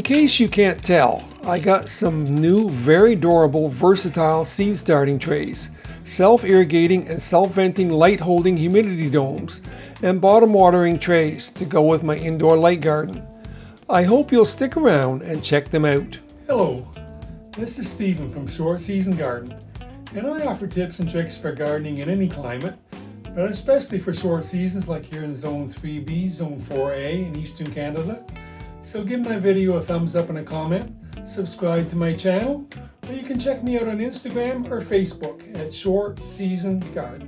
case you can't tell, I got some new, very durable, versatile seed starting trays, self-irrigating and self-venting light-holding humidity domes, and bottom watering trays to go with my indoor light garden. I hope you'll stick around and check them out. Hello, this is Stephen from Short Season Garden, and I offer tips and tricks for gardening in any climate, but especially for short seasons like here in Zone 3B, Zone 4A in Eastern Canada. So give my video a thumbs up and a comment, subscribe to my channel, or you can check me out on Instagram or Facebook at Short Season Garden.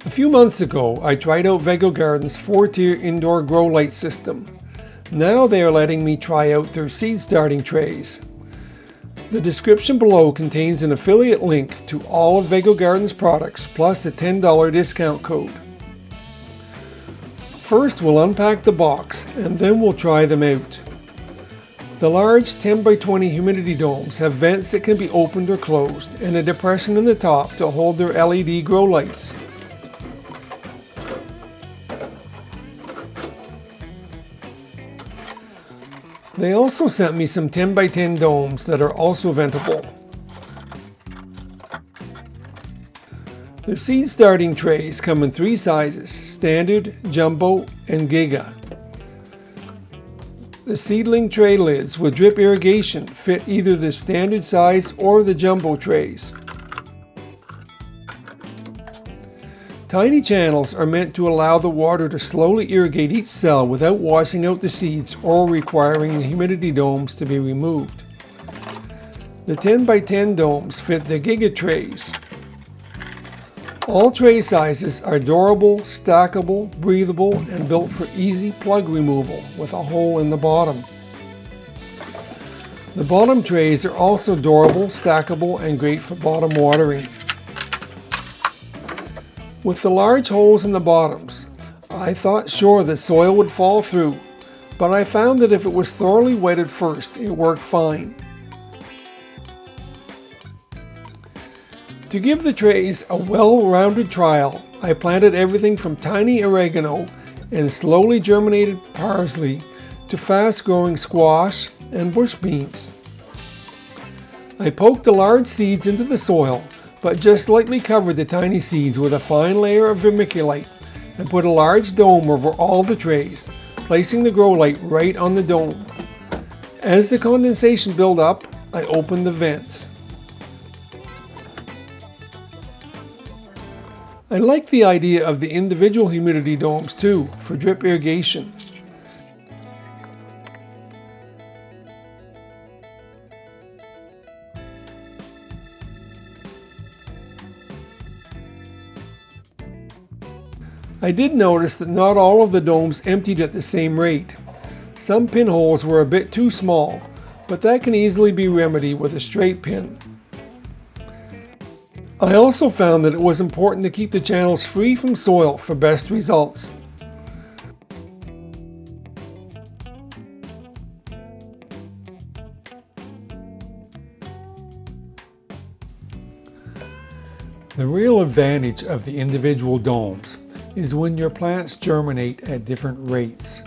A few months ago, I tried out VegoGarden's 4-tier indoor grow light system. Now they are letting me try out their seed starting trays. The description below contains an affiliate link to all of VegoGarden's products plus a $10 discount code. First we'll unpack the box and then we'll try them out. The large 10x20 humidity domes have vents that can be opened or closed and a depression in the top to hold their LED grow lights. They also sent me some 10x10 domes that are also ventable. Their seed starting trays come in 3 sizes: standard, jumbo, and giga. The seedling tray lids with drip irrigation fit either the standard size or the jumbo trays. Tiny channels are meant to allow the water to slowly irrigate each cell without washing out the seeds or requiring the humidity domes to be removed. The 10x10 domes fit the giga trays. All tray sizes are durable, stackable, breathable, and built for easy plug removal with a hole in the bottom. The bottom trays are also durable, stackable, and great for bottom watering. With the large holes in the bottoms, I thought sure the soil would fall through, but I found that if it was thoroughly wetted first, it worked fine. To give the trays a well-rounded trial, I planted everything from tiny oregano and slowly germinated parsley to fast-growing squash and bush beans. I poked the large seeds into the soil, but just lightly covered the tiny seeds with a fine layer of vermiculite and put a large dome over all the trays, placing the grow light right on the dome. As the condensation built up, I opened the vents. I like the idea of the individual humidity domes too, for drip irrigation. I did notice that not all of the domes emptied at the same rate. Some pinholes were a bit too small, but that can easily be remedied with a straight pin. I also found that it was important to keep the channels free from soil for best results. The real advantage of the individual domes is when your plants germinate at different rates.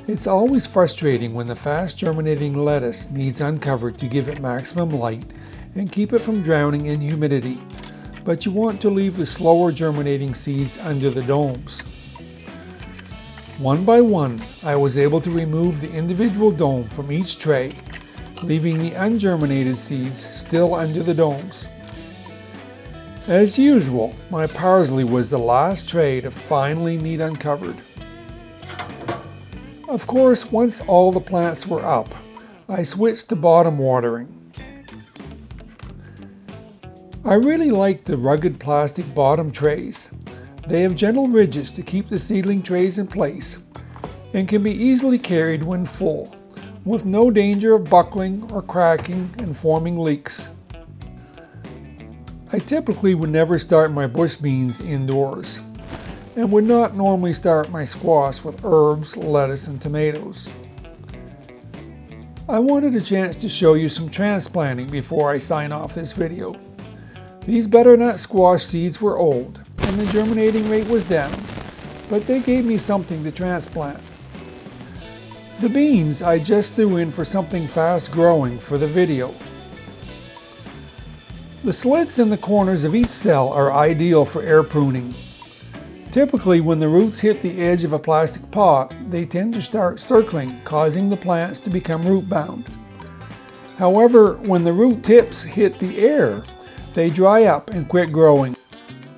It's always frustrating when the fast germinating lettuce needs uncovered to give it maximum light and keep it from drowning in humidity, but you want to leave the slower germinating seeds under the domes. One by one, I was able to remove the individual dome from each tray, leaving the ungerminated seeds still under the domes. As usual, my parsley was the last tray to finally need uncovered. Of course, once all the plants were up, I switched to bottom watering. I really like the rugged plastic bottom trays. They have gentle ridges to keep the seedling trays in place and can be easily carried when full, with no danger of buckling or cracking and forming leaks. I typically would never start my bush beans indoors, and would not normally start my squash with herbs, lettuce, and tomatoes. I wanted a chance to show you some transplanting before I sign off this video. These butternut squash seeds were old and the germinating rate was down, but they gave me something to transplant. The beans I just threw in for something fast growing for the video. The slits in the corners of each cell are ideal for air pruning. Typically, when the roots hit the edge of a plastic pot, they tend to start circling, causing the plants to become root bound. However, when the root tips hit the air, they dry up and quit growing,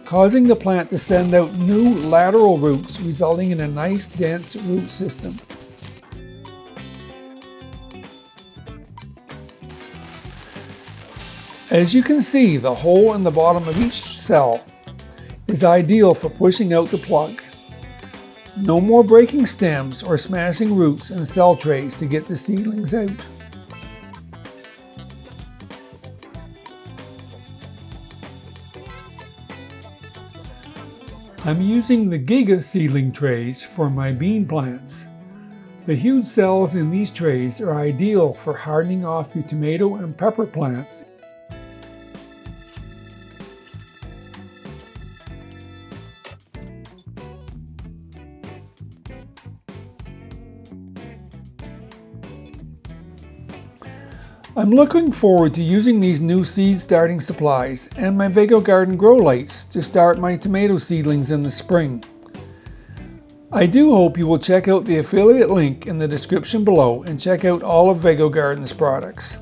causing the plant to send out new lateral roots, resulting in a nice dense root system. As you can see, the hole in the bottom of each cell is ideal for pushing out the plug. No more breaking stems or smashing roots and cell trays to get the seedlings out. I'm using the Giga seedling trays for my bean plants. The huge cells in these trays are ideal for hardening off your tomato and pepper plants. I'm looking forward to using these new seed starting supplies and my VegoGarden grow lights to start my tomato seedlings in the spring. I do hope you will check out the affiliate link in the description below and check out all of VegoGarden's products.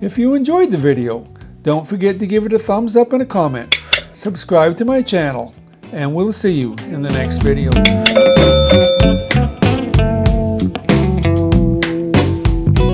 If you enjoyed the video, don't forget to give it a thumbs up and a comment, subscribe to my channel, and we'll see you in the next video.